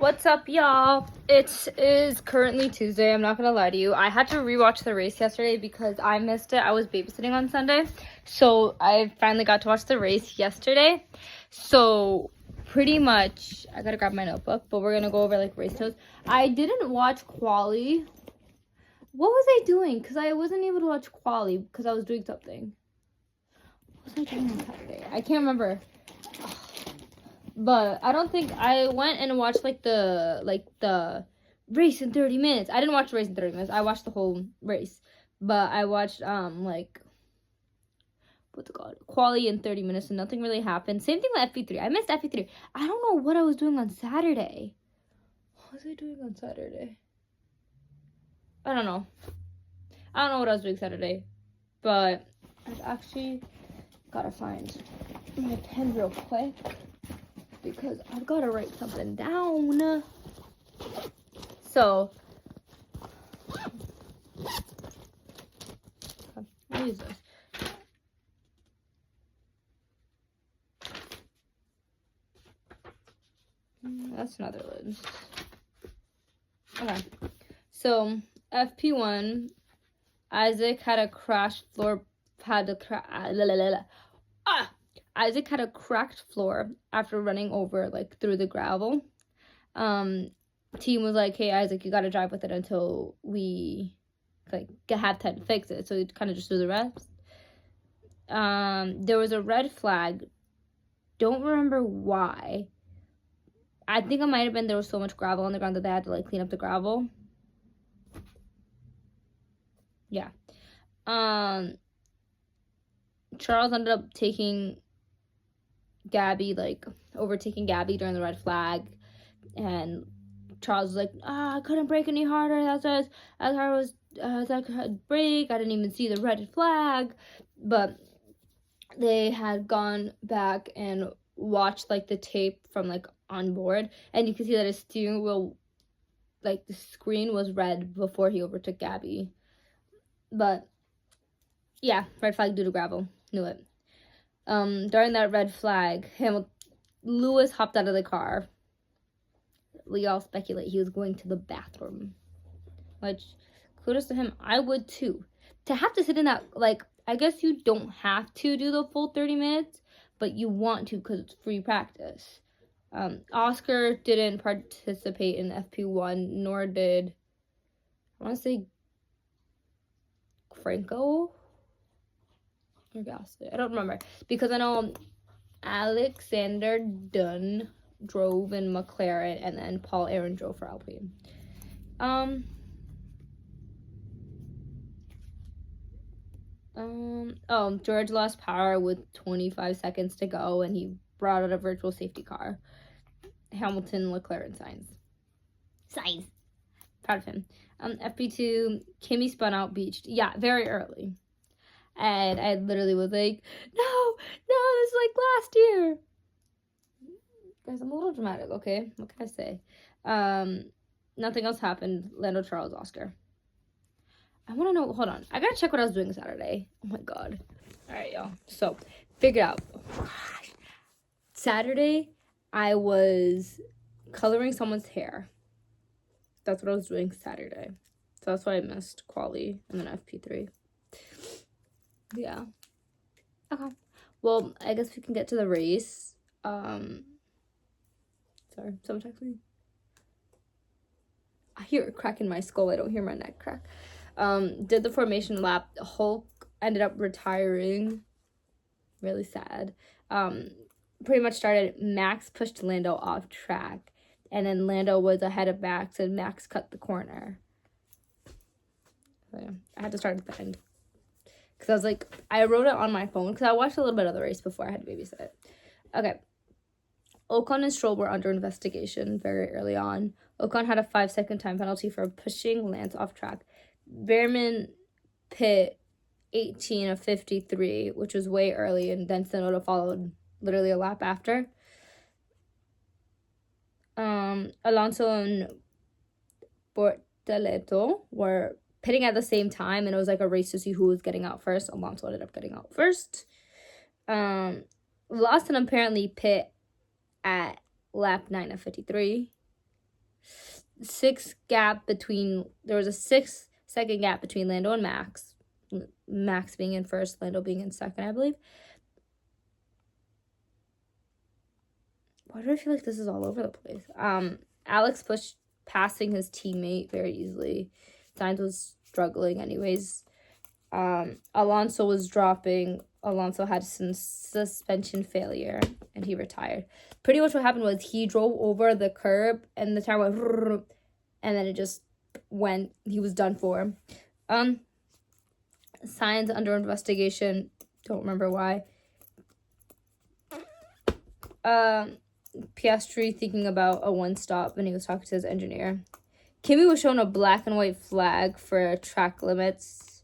What's up, y'all? It is currently Tuesday. I'm not gonna lie to you. I had to rewatch the race yesterday because I missed it. I was babysitting on Sunday, so I finally got to watch the race yesterday. So pretty much, I gotta grab my notebook, but we're gonna go over like race notes. I didn't watch quali. What was I doing? Because I wasn't able to watch quali because I was doing something. What was I doing on Saturday? I can't remember. But I don't think I went and watched the race in 30 minutes. I didn't watch the race in 30 minutes. I watched the whole race. But I watched what's it called? Quali in 30 minutes and nothing really happened. Same thing with FP3. I missed FP3. I don't know what I was doing on Saturday. What was I doing on Saturday? I don't know. I don't know what I was doing Saturday. But I've actually gotta find my pen real quick, because I've got to write something down. So, I'll use this. That's Netherlands. Okay. So, FP1, Isaac had a cracked floor after running over through the gravel. Team was like, hey, Isaac, you gotta drive with it until we have time to fix it. So he kind of just do the rest. There was a red flag. Don't remember why. I think it might have been there was so much gravel on the ground that they had to clean up the gravel. Yeah. Charles ended up taking Gabby, overtaking Gabby during the red flag, and Charles was like, I couldn't brake any harder. That's as hard as I could brake. I didn't even see the red flag. But they had gone back and watched the tape from on board, and you can see that his steering wheel, the screen was red before he overtook Gabby. But yeah, red flag due to gravel. Knew it. During that red flag, Lewis hopped out of the car. We all speculate he was going to the bathroom, which, kudos to him. I would too. To have to sit in that, I guess you don't have to do the full 30 minutes, but you want to because it's free practice. Oscar didn't participate in FP1, nor did, I want to say, Franco or Gasly. I don't remember, because I know Alexander Dunn drove in McLaren, and then Paul Aaron drove for Alpine. George lost power with 25 seconds to go, and he brought out a virtual safety car. Hamilton, Leclerc, and Sainz. Proud of him. FP2, Kimi spun out beached. Yeah, very early. And I literally was like, no, this is like last year. Guys, I'm a little dramatic, okay? What can I say? Nothing else happened. Lando, Charles, Oscar. I want to know, hold on. I gotta check what I was doing Saturday. Oh my god. Alright, y'all. So, figure out. Saturday, I was coloring someone's hair. That's what I was doing Saturday. So that's why I missed quali and then FP3. Yeah. Okay. Well, I guess we can get to the race. Sorry, someone text me. I hear a crack in my skull. I don't hear my neck crack. Did the formation lap. Hulk ended up retiring. Really sad. Pretty much started. Max pushed Lando off track, and then Lando was ahead of Max, and Max cut the corner. So, yeah, I had to start at the end. Because I was like, I wrote it on my phone because I watched a little bit of the race before I had to babysit it. Okay. Ocon and Stroll were under investigation very early on. Ocon had a 5-second time penalty for pushing Lance off track. Behrman pit 18 of 53, which was way early, and then Tsunoda followed literally a lap after. Alonso and Bortoleto were pitting at the same time, and it was a race to see who was getting out first. Alonso ended up getting out first. Lawson apparently pit at lap 9 of 53. There was a 6-second gap between Lando and Max. Max being in first, Lando being in second, I believe. Why do I feel like this is all over the place? Alex pushed passing his teammate very easily. Sainz was struggling anyways. Alonso was dropping. Alonso had some suspension failure and he retired. Pretty much what happened was he drove over the curb and the tire went and then it just went. He was done for. Sainz under investigation. Don't remember why. Piastri thinking about a one stop and he was talking to his engineer. Kimi was shown a black and white flag for track limits.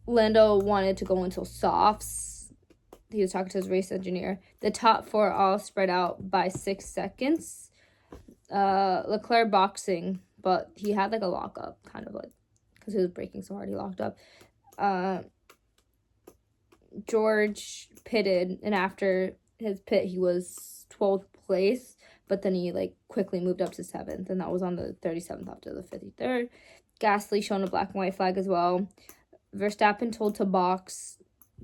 Lando wanted to go until softs. He was talking to his race engineer. The top 4 all spread out by 6 seconds. Leclerc boxing, but he had like a lockup, kind of like, because he was braking so hard he locked up. George pitted, and after his pit he was 12th place, but then he like quickly moved up to 7th, and that was on the 37th after the 53rd. Gasly shown a black and white flag as well. Verstappen told to box.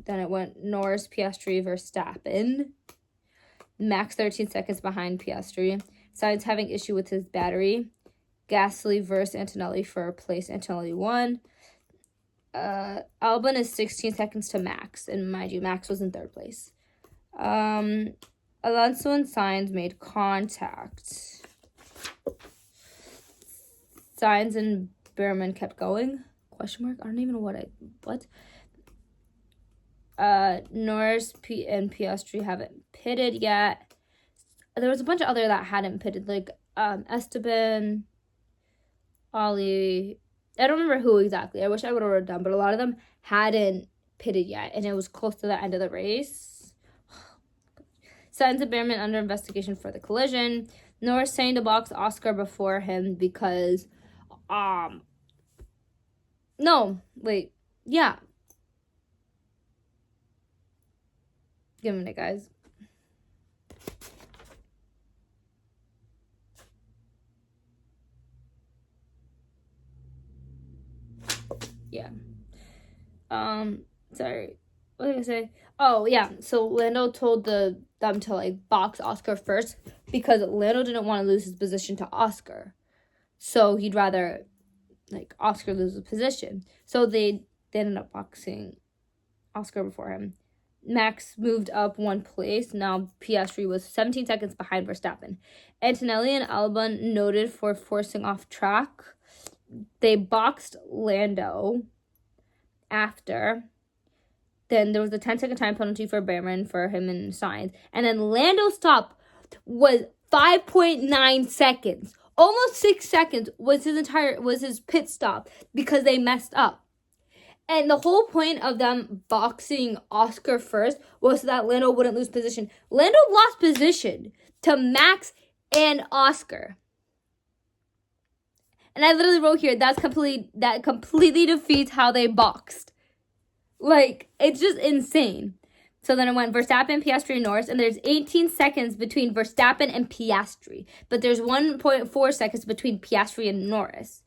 Then it went Norris, Piastri, Verstappen. Max 13 seconds behind Piastri. Sainz having issue with his battery. Gasly versus Antonelli for place. Antonelli won. Albon is 16 seconds to Max, and mind you, Max was in 3rd place. Alonso and Sainz made contact. Sainz and Behrman kept going. Question mark? I don't even know what. Norris and Piastri haven't pitted yet. There was a bunch of other that hadn't pitted, like Esteban, Ollie. I don't remember who exactly. I wish I would have wrote it down, but a lot of them hadn't pitted yet, and it was close to the end of the race. Sainz and Behrman under investigation for the collision. Norris saying to box Oscar before him because, no, wait, yeah. Give me a minute, guys. Yeah. Sorry. What did I say? Oh, yeah. So Lando told them to like box Oscar first because Lando didn't want to lose his position to Oscar. So he'd rather like Oscar lose the position. So they ended up boxing Oscar before him. Max moved up 1 place. Now Piastri was 17 seconds behind Verstappen. Antonelli and Albon noted for forcing off track. They boxed Lando after. Then there was a 10-second time penalty for Behrman for him and Sainz. And then Lando's stop was 5.9 seconds. Almost 6 seconds was his pit stop because they messed up. And the whole point of them boxing Oscar first was so that Lando wouldn't lose position. Lando lost position to Max and Oscar. And I literally wrote here, that completely defeats how they boxed. Like, it's just insane. So then it went Verstappen, Piastri, Norris, and there's 18 seconds between Verstappen and Piastri. But there's 1.4 seconds between Piastri and Norris.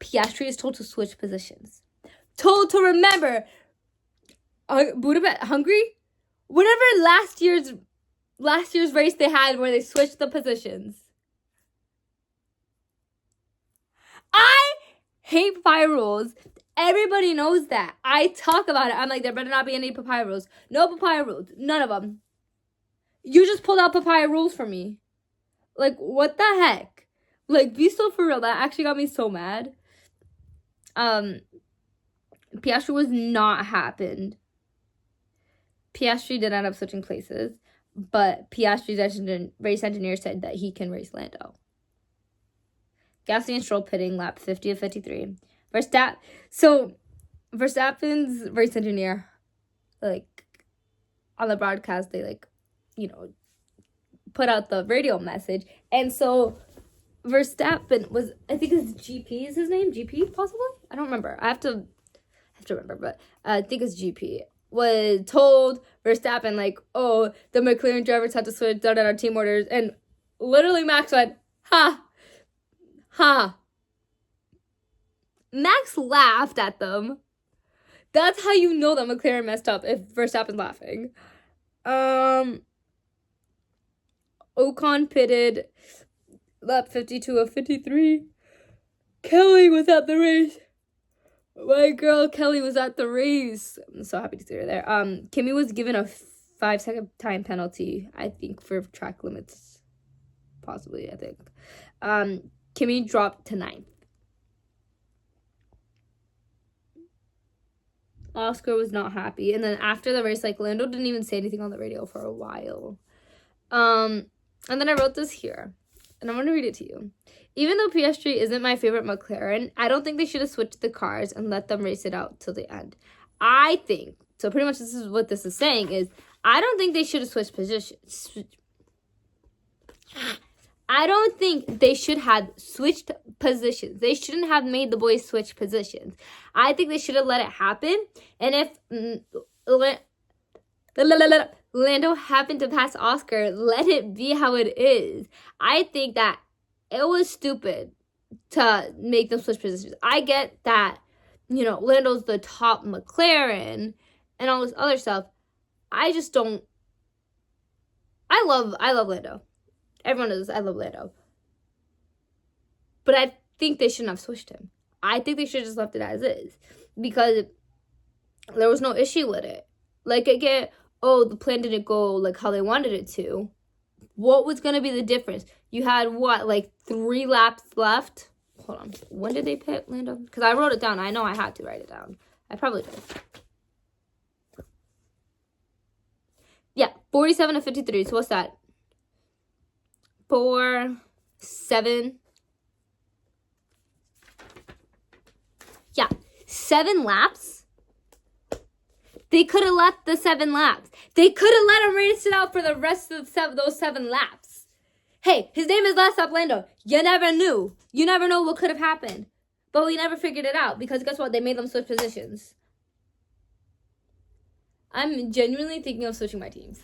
Piastri is told to switch positions. Told to remember, Budapest, Hungary? Whatever last year's race they had where they switched the positions. I hate papaya rules. Everybody knows that. I talk about it. I'm like, there better not be any papaya rules. No papaya rules. None of them. You just pulled out papaya rules for me. Like, what the heck? Like, be so for real. That actually got me so mad. Piastri was not happened. Piastri did end up switching places. But Piastri's race engineer said that he can race Lando. Gasly and Stroll pitting lap 50 of 53. Verstappen's race engineer, like, on the broadcast, they, like, you know, put out the radio message. And so Verstappen was, I think it's GP is his name? GP, possibly? I don't remember. I have to remember, but I think it's GP. Was told Verstappen, like, oh, the McLaren drivers had to switch, team orders. And literally Max went, ha! Ha! Max laughed at them. That's how you know that McLaren messed up if Verstappen's laughing. Ocon pitted lap 52 of 53. Kelly was at the race. My girl Kelly was at the race. I'm so happy to see her there. Kimmy was given a 5-second time penalty, I think, for track limits. Possibly, I think. Kimmy dropped to 9th. Oscar was not happy. And then after the race, like, Lando didn't even say anything on the radio for a while. And then I wrote this here. And I'm going to read it to you. Even though Piastri isn't my favorite McLaren, I don't think they should have switched the cars and let them race it out till the end. I think, so pretty much this is what this is saying, is I don't think they should have switched positions. I don't think they should have switched positions. They shouldn't have made the boys switch positions. I think they should have let it happen. And if Lando happened to pass Oscar, let it be how it is. I think that it was stupid to make them switch positions. I get that, you know, Lando's the top McLaren and all this other stuff. I just don't. I love Lando. Everyone knows I love Lando. But I think they shouldn't have switched him. I think they should have just left it as is. Because there was no issue with it. Like, I get, oh, the plan didn't go like how they wanted it to. What was going to be the difference? You had, what, like 3 laps left? Hold on. When did they pit, Lando? Because I wrote it down. I know I had to write it down. I probably did. Yeah, 47 to 53. So what's that? 4, 7. Yeah, 7 laps. They could have left the 7 laps. They could have let him race it out for the rest of those 7 laps. Hey, his name is Last Stop Lando. You never knew. You never know what could have happened. But we never figured it out because guess what? They made them switch positions. I'm genuinely thinking of switching my teams.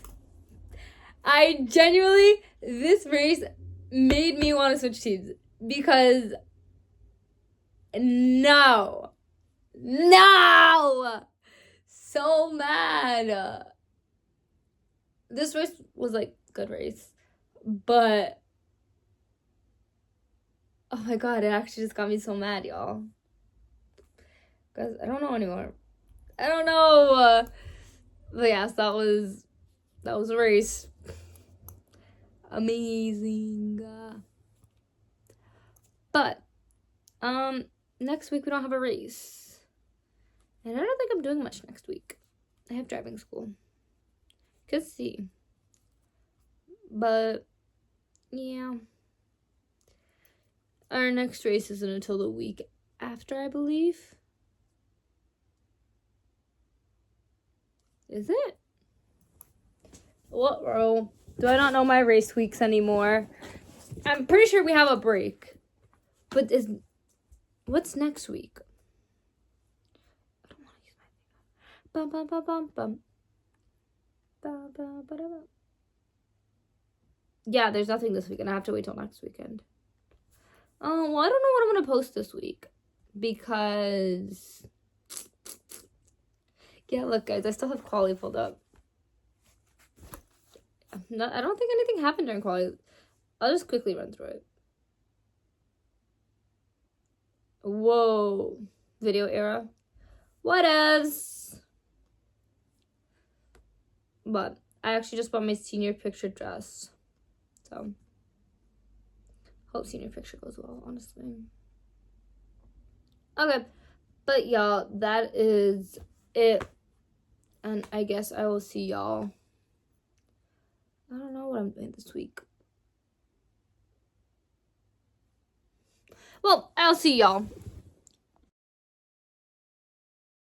This race made me want to switch teams because no, so mad. This race was like good race, but oh my god, it actually just got me so mad, y'all. Guys, I don't know anymore. I don't know. But yes, that was a race. Amazing. But next week we don't have a race. And I don't think I'm doing much next week. I have driving school. Could see. But yeah. Our next race isn't until the week after, I believe. Is it? What, bro? Do I not know my race weeks anymore? I'm pretty sure we have a break. But what's next week? I don't want to use my finger. Bum, bum, bum, bum, bum. Yeah, there's nothing this weekend. I have to wait till next weekend. Oh, well, I don't know what I'm going to post this week. Because... yeah, look, guys, I still have quali pulled up. No, I don't think anything happened during quali. I'll just quickly run through it. Whoa. Video era. Whatevs. But I actually just bought my senior picture dress. So, hope senior picture goes well, honestly. Okay. But, y'all, that is it. And I guess I will see y'all. I don't know what I'm doing this week. Well, I'll see y'all